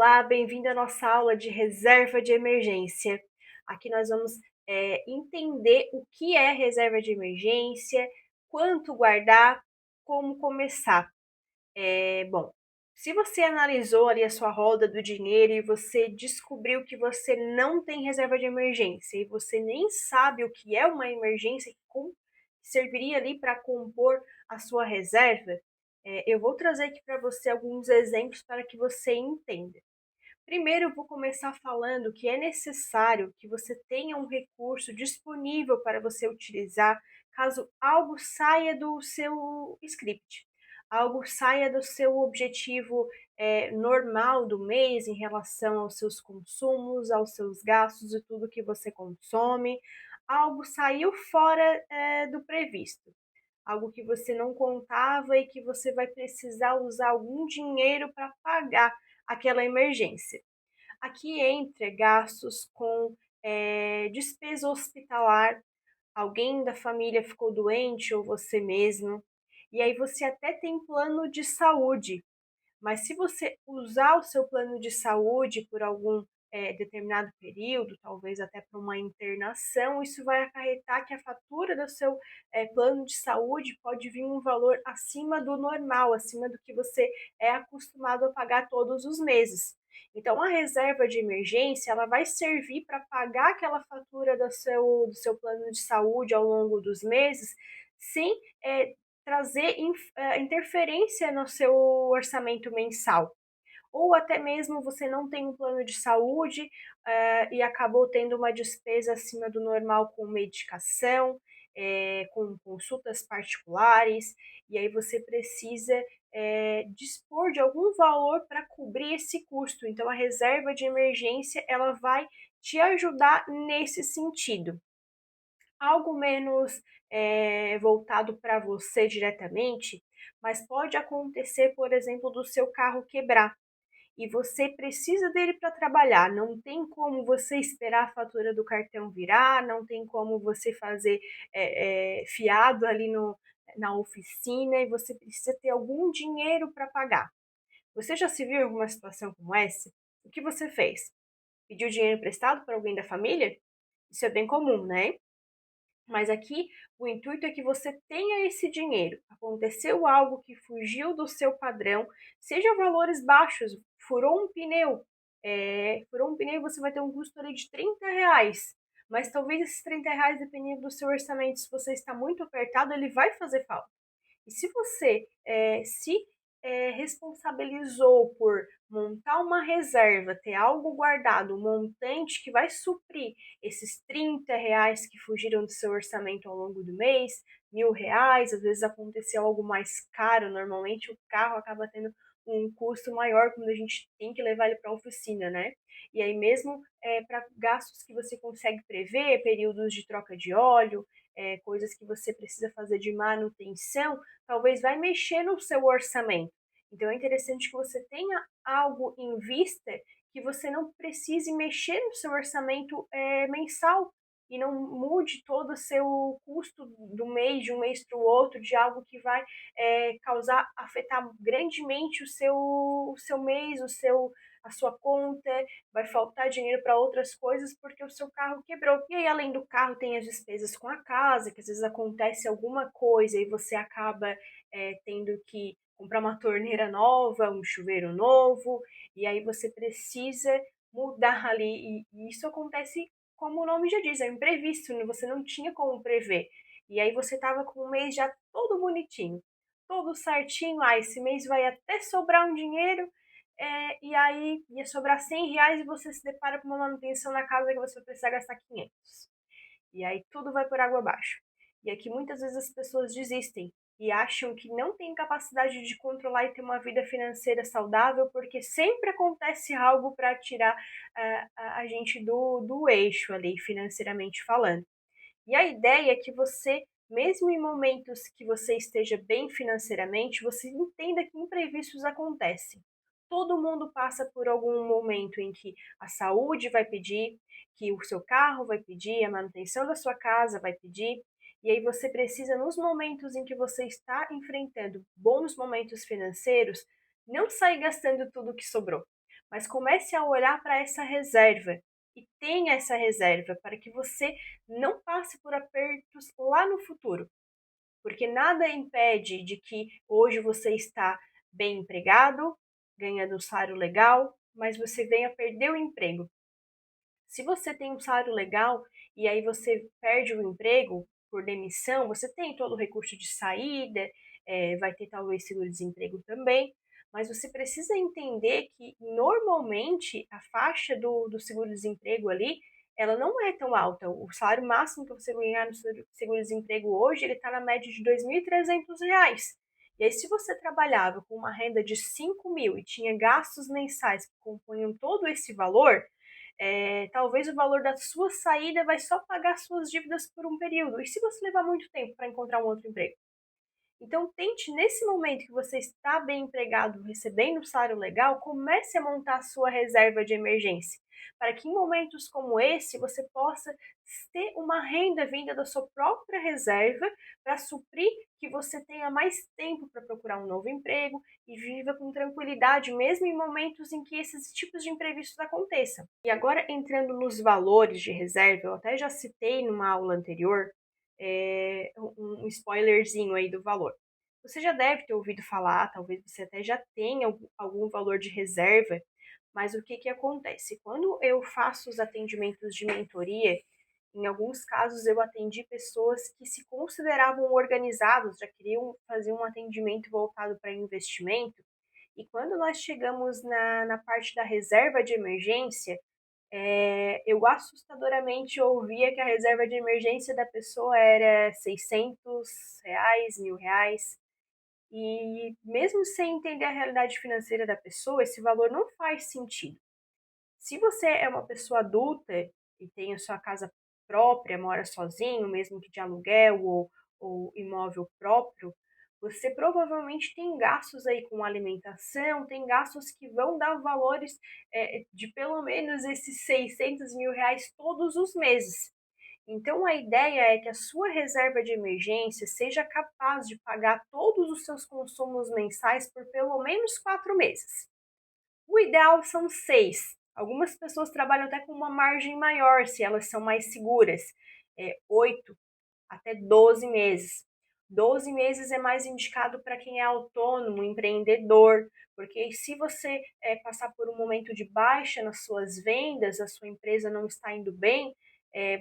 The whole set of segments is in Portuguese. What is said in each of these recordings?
Olá, bem-vindo à nossa aula de reserva de emergência. Aqui nós vamos entender o que é reserva de emergência, quanto guardar, como começar. Bom, se você analisou ali a sua roda do dinheiro e você descobriu que você não tem reserva de emergência e você nem sabe o que é uma emergência que serviria ali para compor a sua reserva, eu vou trazer aqui para você alguns exemplos para que você entenda. Primeiro, eu vou começar falando que é necessário que você tenha um recurso disponível para você utilizar caso algo saia do seu script, algo saia do seu objetivo normal do mês em relação aos seus consumos, aos seus gastos e tudo que você consome, algo saiu fora do previsto. Algo que você não contava e que você vai precisar usar algum dinheiro para pagar aquela emergência. Aqui entra gastos com despesa hospitalar, alguém da família ficou doente ou você mesmo, e aí você até tem plano de saúde, mas se você usar o seu plano de saúde por algum determinado período, talvez até para uma internação, isso vai acarretar que a fatura do seu plano de saúde pode vir um valor acima do normal, acima do que você é acostumado a pagar todos os meses. Então, a reserva de emergência ela vai servir para pagar aquela fatura do seu plano de saúde ao longo dos meses, sem trazer interferência no seu orçamento mensal. Ou até mesmo você não tem um plano de saúde e acabou tendo uma despesa acima do normal com medicação, com consultas particulares, e aí você precisa dispor de algum valor para cobrir esse custo. Então, a reserva de emergência ela vai te ajudar nesse sentido. Algo menos voltado para você diretamente, mas pode acontecer, por exemplo, do seu carro quebrar e você precisa dele para trabalhar. Não tem como você esperar a fatura do cartão virar, não tem como você fazer fiado ali na oficina e você precisa ter algum dinheiro para pagar. Você já se viu em alguma situação como essa? O que você fez? Pediu dinheiro emprestado para alguém da família? Isso é bem comum, né? Mas aqui o intuito é que você tenha esse dinheiro. Aconteceu algo que fugiu do seu padrão, seja valores baixos, furou um pneu você vai ter um custo ali de R$ 30. Mas talvez esses R$ 30, dependendo do seu orçamento, se você está muito apertado, ele vai fazer falta. E se você se responsabilizou por montar uma reserva, ter algo guardado, um montante que vai suprir esses R$ 30 que fugiram do seu orçamento ao longo do mês, R$ 1.000, às vezes aconteceu algo mais caro, normalmente o carro acaba tendo um custo maior quando a gente tem que levar ele para a oficina, né? E aí mesmo para gastos que você consegue prever, períodos de troca de óleo, coisas que você precisa fazer de manutenção, talvez vai mexer no seu orçamento. Então é interessante que você tenha algo em vista que você não precise mexer no seu orçamento mensal e não mude todo o seu custo do mês, de um mês para o outro, de algo que vai afetar grandemente o seu mês, a sua conta, vai faltar dinheiro para outras coisas porque o seu carro quebrou. E aí, além do carro, tem as despesas com a casa, que às vezes acontece alguma coisa e você acaba tendo que comprar uma torneira nova, um chuveiro novo, e aí você precisa mudar ali. E isso acontece, como o nome já diz, é imprevisto, né? Você não tinha como prever. E aí você estava com o mês já todo bonitinho, todo certinho. Esse mês vai até sobrar um dinheiro, e aí ia sobrar R$ 100 e você se depara com uma manutenção na casa que você vai precisar gastar 500. E aí tudo vai por água abaixo. E aqui muitas vezes as pessoas desistem e acham que não têm capacidade de controlar e ter uma vida financeira saudável, porque sempre acontece algo para tirar a gente do eixo ali, financeiramente falando. E a ideia é que você, mesmo em momentos que você esteja bem financeiramente, você entenda que imprevistos acontecem. Todo mundo passa por algum momento em que a saúde vai pedir, que o seu carro vai pedir, a manutenção da sua casa vai pedir, e aí você precisa, nos momentos em que você está enfrentando bons momentos financeiros, não sair gastando tudo que sobrou. mas comece a olhar para essa reserva e tenha essa reserva para que você não passe por apertos lá no futuro, porque nada impede de que hoje você está bem empregado, ganhando um salário legal, mas você venha perder o emprego. Se você tem um salário legal e aí você perde o emprego por demissão, você tem todo o recurso de saída, vai ter talvez seguro-desemprego também, mas você precisa entender que normalmente a faixa do seguro-desemprego ali, ela não é tão alta. O salário máximo que você ganhar no seguro-desemprego hoje, ele está na média de R$ 2.300. E aí, se você trabalhava com uma renda de 5.000 e tinha gastos mensais que compunham todo esse valor, talvez o valor da sua saída vai só pagar suas dívidas por um período. E se você levar muito tempo para encontrar um outro emprego? Então, tente, nesse momento que você está bem empregado, recebendo um salário legal, comece a montar a sua reserva de emergência, para que em momentos como esse você possa ter uma renda vinda da sua própria reserva para suprir que você tenha mais tempo para procurar um novo emprego e viva com tranquilidade, mesmo em momentos em que esses tipos de imprevistos aconteçam. E agora, entrando nos valores de reserva, eu até já citei numa aula anterior, um spoilerzinho aí do valor. Você já deve ter ouvido falar, talvez você até já tenha algum valor de reserva, mas o que que acontece? Quando eu faço os atendimentos de mentoria, em alguns casos eu atendi pessoas que se consideravam organizados, já queriam fazer um atendimento voltado para investimento, e quando nós chegamos na parte da reserva de emergência, eu assustadoramente ouvia que a reserva de emergência da pessoa era R$ 600, R$ 1.000. E mesmo sem entender a realidade financeira da pessoa, esse valor não faz sentido. Se você é uma pessoa adulta e tem a sua casa própria, mora sozinho, mesmo que de aluguel ou imóvel próprio, você provavelmente tem gastos aí com alimentação, tem gastos que vão dar valores de pelo menos esses R$ 600.000 todos os meses. Então, a ideia é que a sua reserva de emergência seja capaz de pagar todos os seus consumos mensais por pelo menos 4 meses. O ideal são 6. Algumas pessoas trabalham até com uma margem maior, se elas são mais seguras. 8 até 12 meses. 12 meses é mais indicado para quem é autônomo, empreendedor, porque se você passar por um momento de baixa nas suas vendas, a sua empresa não está indo bem,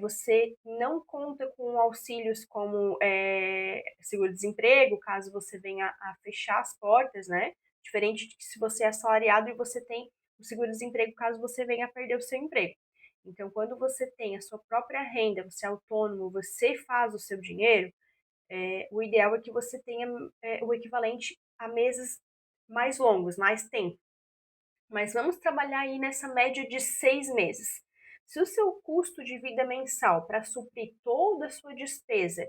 você não conta com auxílios como seguro-desemprego, caso você venha a fechar as portas, né? Diferente de que se você é assalariado e você tem o seguro-desemprego caso você venha a perder o seu emprego. Então, quando você tem a sua própria renda, você é autônomo, você faz o seu dinheiro, o ideal é que você tenha o equivalente a meses mais longos, mais tempo. Mas vamos trabalhar aí nessa média de 6 meses. Se o seu custo de vida mensal para suprir toda a sua despesa,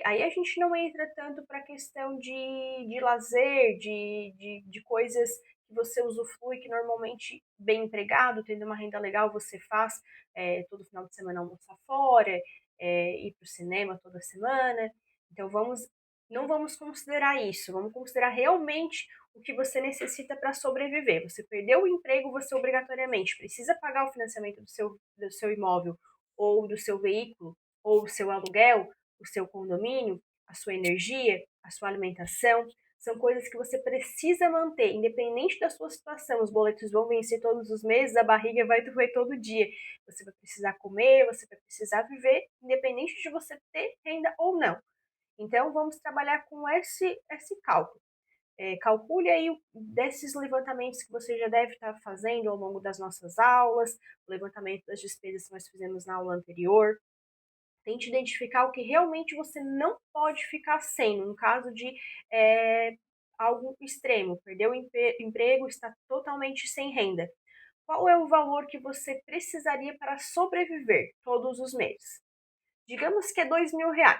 aí a gente não entra tanto para a questão de lazer, de coisas que você usufrui, que normalmente bem empregado, tendo uma renda legal, você faz todo final de semana almoçar fora, ir para o cinema toda semana. Então não vamos considerar isso, vamos considerar realmente o que você necessita para sobreviver. Você perdeu o emprego, você obrigatoriamente precisa pagar o financiamento do seu imóvel, ou do seu veículo, ou o seu aluguel, o seu condomínio, a sua energia, a sua alimentação. São coisas que você precisa manter, independente da sua situação. Os boletos vão vencer todos os meses, a barriga vai doer todo dia. Você vai precisar comer, você vai precisar viver, independente de você ter renda ou não. Então, vamos trabalhar com esse cálculo. Calcule aí desses levantamentos que você já deve estar fazendo ao longo das nossas aulas, o levantamento das despesas que nós fizemos na aula anterior. Tente identificar o que realmente você não pode ficar sem, no caso de algo extremo, perdeu o emprego, está totalmente sem renda. Qual é o valor que você precisaria para sobreviver todos os meses? Digamos que é R$ 2.000.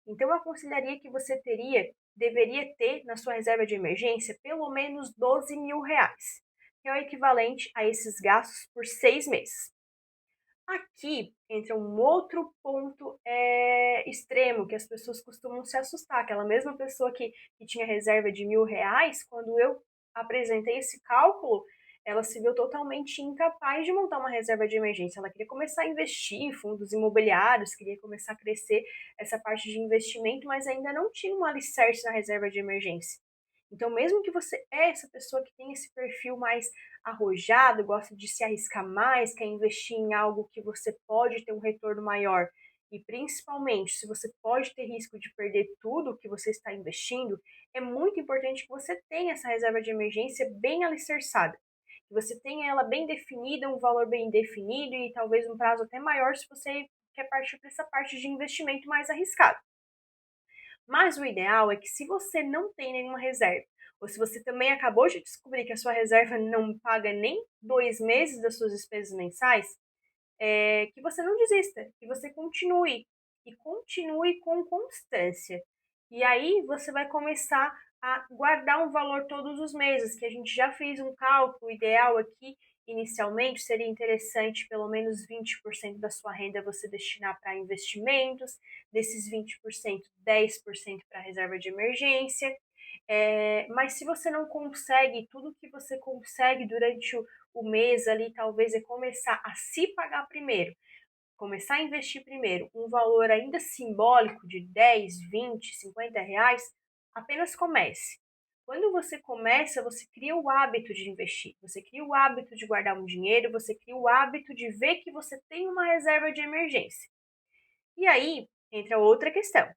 Então, eu aconselharia que você deveria ter na sua reserva de emergência pelo menos R$ 12.000, que é o equivalente a esses gastos por 6 meses. Aqui entra um outro ponto extremo, que as pessoas costumam se assustar. Aquela mesma pessoa que tinha reserva de R$ 1.000, quando eu apresentei esse cálculo, ela se viu totalmente incapaz de montar uma reserva de emergência. Ela queria começar a investir em fundos imobiliários, queria começar a crescer essa parte de investimento, mas ainda não tinha um alicerce na reserva de emergência. Então, mesmo que você é essa pessoa que tem esse perfil mais arrojado, gosta de se arriscar mais, quer investir em algo que você pode ter um retorno maior, e principalmente se você pode ter risco de perder tudo que você está investindo, é muito importante que você tenha essa reserva de emergência bem alicerçada. Que você tenha ela bem definida, um valor bem definido e talvez um prazo até maior se você quer partir para essa parte de investimento mais arriscado. Mas o ideal é que se você não tem nenhuma reserva, ou se você também acabou de descobrir que a sua reserva não paga nem 2 meses das suas despesas mensais, que você não desista, que você continue e continue com constância. E aí você vai começar a guardar um valor todos os meses, que a gente já fez um cálculo ideal aqui. Inicialmente seria interessante pelo menos 20% da sua renda você destinar para investimentos, desses 20%, 10% para reserva de emergência. Mas se você não consegue tudo que você consegue durante o mês ali, talvez é começar a se pagar primeiro, começar a investir primeiro um valor ainda simbólico de 10, 20, 50 reais, apenas comece. Quando você começa, você cria o hábito de investir, você cria o hábito de guardar um dinheiro, você cria o hábito de ver que você tem uma reserva de emergência. E aí entra outra questão.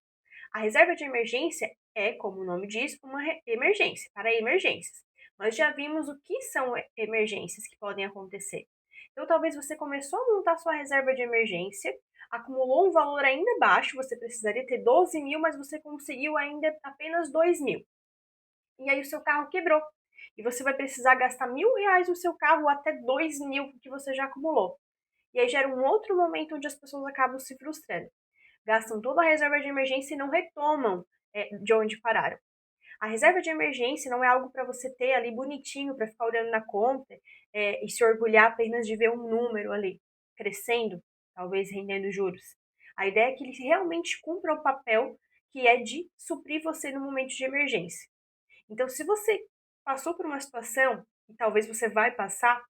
A reserva de emergência é, como o nome diz, uma emergência, para emergências. Nós já vimos o que são emergências que podem acontecer. Então, talvez você começou a montar sua reserva de emergência, acumulou um valor ainda baixo, você precisaria ter 12 mil, mas você conseguiu ainda apenas 2 mil. E aí o seu carro quebrou. E você vai precisar gastar R$ 1.000 no seu carro ou até 2 mil que você já acumulou. E aí gera um outro momento onde as pessoas acabam se frustrando. Gastam toda a reserva de emergência e não retomam de onde pararam. A reserva de emergência não é algo para você ter ali bonitinho, para ficar olhando na conta e se orgulhar apenas de ver um número ali crescendo, talvez rendendo juros. A ideia é que ele realmente cumpra o papel que é de suprir você no momento de emergência. Então, se você passou por uma situação, e talvez você vai passar,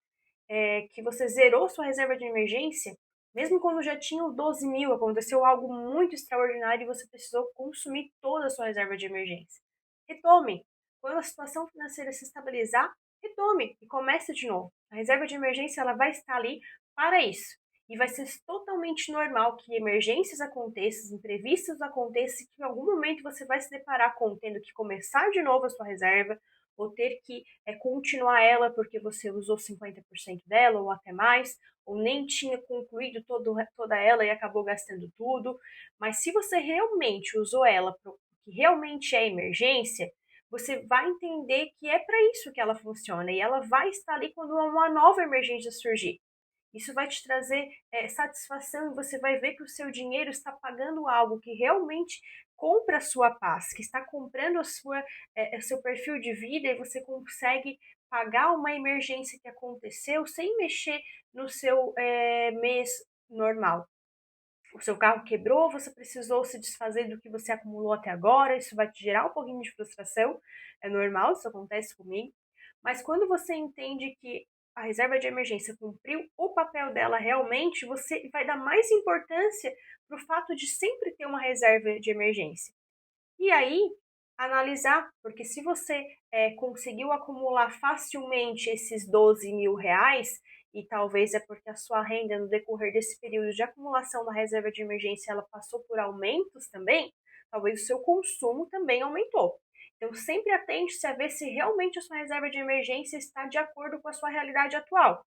que você zerou sua reserva de emergência, mesmo quando já tinha 12 mil, aconteceu algo muito extraordinário e você precisou consumir toda a sua reserva de emergência. Retome. Quando a situação financeira se estabilizar, retome e comece de novo. A reserva de emergência ela vai estar ali para isso. E vai ser totalmente normal que emergências aconteçam, imprevistos aconteçam, que em algum momento você vai se deparar com tendo que começar de novo a sua reserva, ou ter que continuar ela porque você usou 50% dela ou até mais, ou nem tinha concluído toda ela e acabou gastando tudo. Mas se você realmente usou ela para o que realmente é emergência, você vai entender que é para isso que ela funciona e ela vai estar ali quando uma nova emergência surgir. Isso vai te trazer satisfação e você vai ver que o seu dinheiro está pagando algo que realmente compra a sua paz, que está comprando o seu perfil de vida e você consegue pagar uma emergência que aconteceu sem mexer no seu mês normal. O seu carro quebrou, você precisou se desfazer do que você acumulou até agora, isso vai te gerar um pouquinho de frustração, é normal, isso acontece comigo. Mas quando você entende que a reserva de emergência cumpriu o papel dela realmente, você vai dar mais importância para o fato de sempre ter uma reserva de emergência. E aí, analisar, porque se você conseguiu acumular facilmente esses 12 mil reais, e talvez é porque a sua renda no decorrer desse período de acumulação da reserva de emergência ela passou por aumentos também, talvez o seu consumo também aumentou. Então, sempre atente-se a ver se realmente a sua reserva de emergência está de acordo com a sua realidade atual.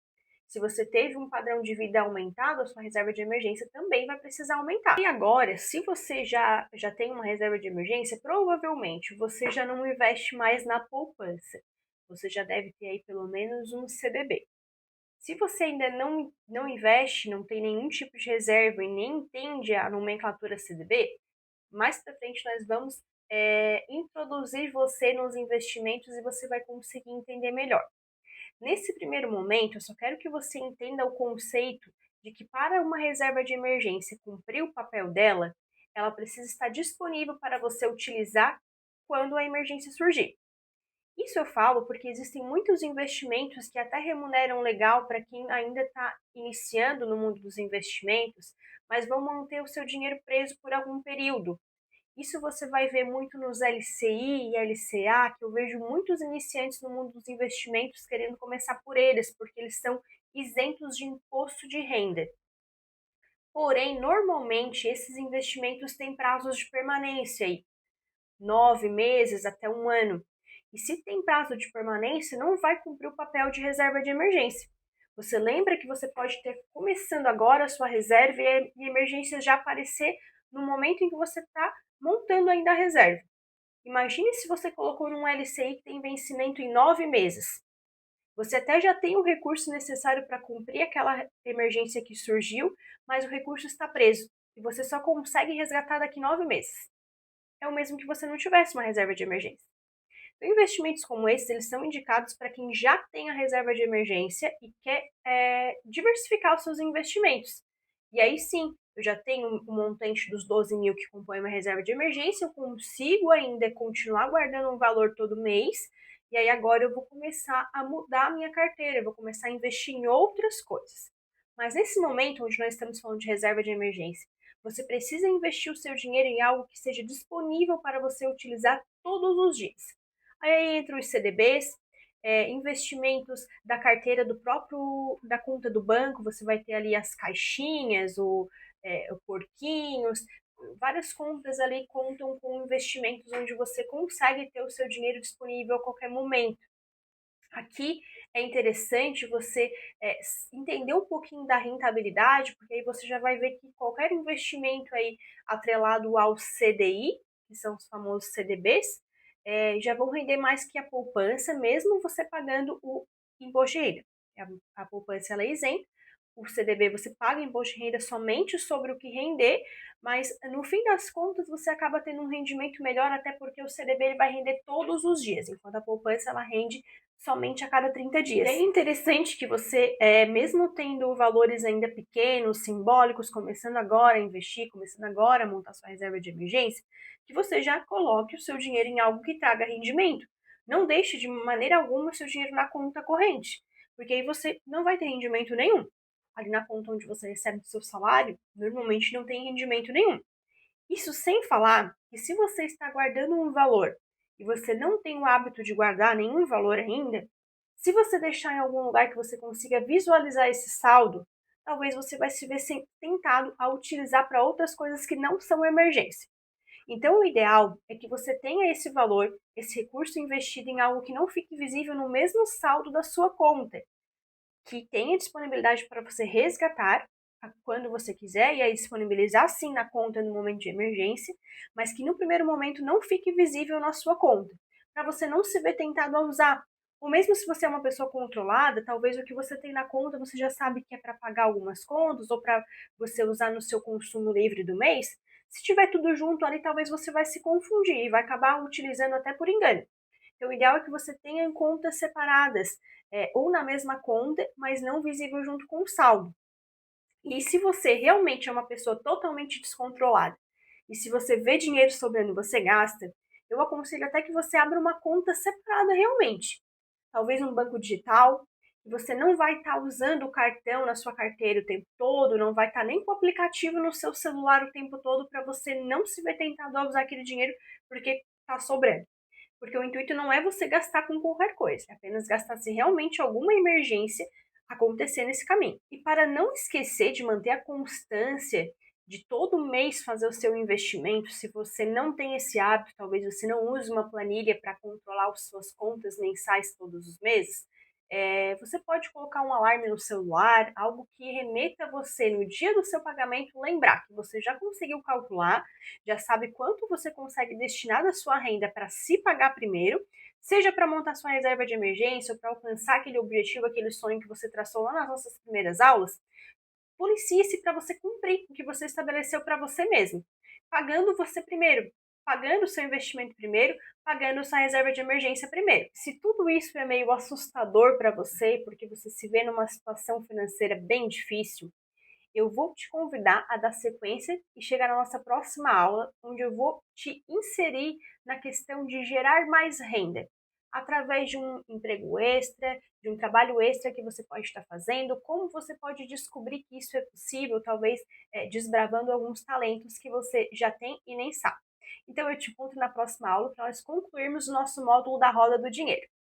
Se você teve um padrão de vida aumentado, a sua reserva de emergência também vai precisar aumentar. E agora, se você já tem uma reserva de emergência, provavelmente você já não investe mais na poupança. Você já deve ter aí pelo menos um CDB. Se você ainda não investe, não tem nenhum tipo de reserva e nem entende a nomenclatura CDB, mais para frente nós vamos introduzir você nos investimentos e você vai conseguir entender melhor. Nesse primeiro momento, eu só quero que você entenda o conceito de que para uma reserva de emergência cumprir o papel dela, ela precisa estar disponível para você utilizar quando a emergência surgir. Isso eu falo porque existem muitos investimentos que até remuneram legal para quem ainda está iniciando no mundo dos investimentos, mas vão manter o seu dinheiro preso por algum período. Isso você vai ver muito nos LCI e LCA, que eu vejo muitos iniciantes no mundo dos investimentos querendo começar por eles, porque eles são isentos de imposto de renda. Porém, normalmente esses investimentos têm prazos de permanência aí, 9 meses até um ano. E se tem prazo de permanência, não vai cumprir o papel de reserva de emergência. Você lembra que você pode ter começando agora a sua reserva e a emergência já aparecer no momento em que você está montando ainda a reserva. Imagine se você colocou num LCI que tem vencimento em 9 meses. Você até já tem o recurso necessário para cumprir aquela emergência que surgiu, mas o recurso está preso e você só consegue resgatar daqui 9 meses. É o mesmo que você não tivesse uma reserva de emergência. Então, investimentos como esses, eles são indicados para quem já tem a reserva de emergência e quer diversificar os seus investimentos. E aí sim, eu já tenho um montante dos 12 mil que compõe uma reserva de emergência, eu consigo ainda continuar guardando um valor todo mês, e aí agora eu vou começar a mudar a minha carteira, eu vou começar a investir em outras coisas. Mas nesse momento, onde nós estamos falando de reserva de emergência, você precisa investir o seu dinheiro em algo que seja disponível para você utilizar todos os dias. Aí entram os CDBs, investimentos da carteira da conta do banco, você vai ter ali as caixinhas, o porquinhos, várias contas ali contam com investimentos onde você consegue ter o seu dinheiro disponível a qualquer momento. Aqui é interessante você entender um pouquinho da rentabilidade, porque aí você já vai ver que qualquer investimento aí atrelado ao CDI, que são os famosos CDBs, já vão render mais que a poupança, mesmo você pagando o imposto de renda. A poupança ela é isenta, o CDB você paga imposto de renda somente sobre o que render, mas no fim das contas você acaba tendo um rendimento melhor, até porque o CDB ele vai render todos os dias, enquanto a poupança ela rende somente a cada 30 dias. E é interessante que você, mesmo tendo valores ainda pequenos, simbólicos, começando agora a investir, começando agora a montar sua reserva de emergência, que você já coloque o seu dinheiro em algo que traga rendimento. Não deixe de maneira alguma o seu dinheiro na conta corrente, porque aí você não vai ter rendimento nenhum. Ali na conta onde você recebe o seu salário, normalmente não tem rendimento nenhum. Isso sem falar que se você está guardando um valor e você não tem o hábito de guardar nenhum valor ainda, se você deixar em algum lugar que você consiga visualizar esse saldo, talvez você vai se ver tentado a utilizar para outras coisas que não são emergência. Então, o ideal é que você tenha esse valor, esse recurso investido em algo que não fique visível no mesmo saldo da sua conta, que tenha disponibilidade para você resgatar quando você quiser e aí disponibilizar sim na conta no momento de emergência, mas que no primeiro momento não fique visível na sua conta, para você não se ver tentado a usar. Ou mesmo se você é uma pessoa controlada, talvez o que você tem na conta você já sabe que é para pagar algumas contas ou para você usar no seu consumo livre do mês. Se tiver tudo junto ali, talvez você vai se confundir e vai acabar utilizando até por engano. Então, o ideal é que você tenha contas separadas, ou na mesma conta, mas não visível junto com o saldo. E se você realmente é uma pessoa totalmente descontrolada, e se você vê dinheiro sobrando e você gasta, eu aconselho até que você abra uma conta separada realmente. Talvez um banco digital, e você não vai estar usando o cartão na sua carteira o tempo todo, não vai estar nem com o aplicativo no seu celular o tempo todo para você não se ver tentado a usar aquele dinheiro porque está sobrando. Porque o intuito não é você gastar com qualquer coisa, é apenas gastar se realmente alguma emergência acontecer nesse caminho. E para não esquecer de manter a constância de todo mês fazer o seu investimento, se você não tem esse hábito, talvez você não use uma planilha para controlar as suas contas mensais todos os meses, você pode colocar um alarme no celular, algo que remeta você no dia do seu pagamento, lembrar que você já conseguiu calcular, já sabe quanto você consegue destinar da sua renda para se pagar primeiro, seja para montar sua reserva de emergência ou para alcançar aquele objetivo, aquele sonho que você traçou lá nas nossas primeiras aulas. Policie-se para você cumprir o que você estabeleceu para você mesmo, pagando você primeiro, pagando o seu investimento primeiro, pagando sua reserva de emergência primeiro. Se tudo isso é meio assustador para você, porque você se vê numa situação financeira bem difícil, eu vou te convidar a dar sequência e chegar na nossa próxima aula, onde eu vou te inserir na questão de gerar mais renda. através de um emprego extra, de um trabalho extra que você pode estar fazendo, como você pode descobrir que isso é possível, talvez desbravando alguns talentos que você já tem e nem sabe. Então eu te conto na próxima aula para nós concluirmos o nosso módulo da roda do dinheiro.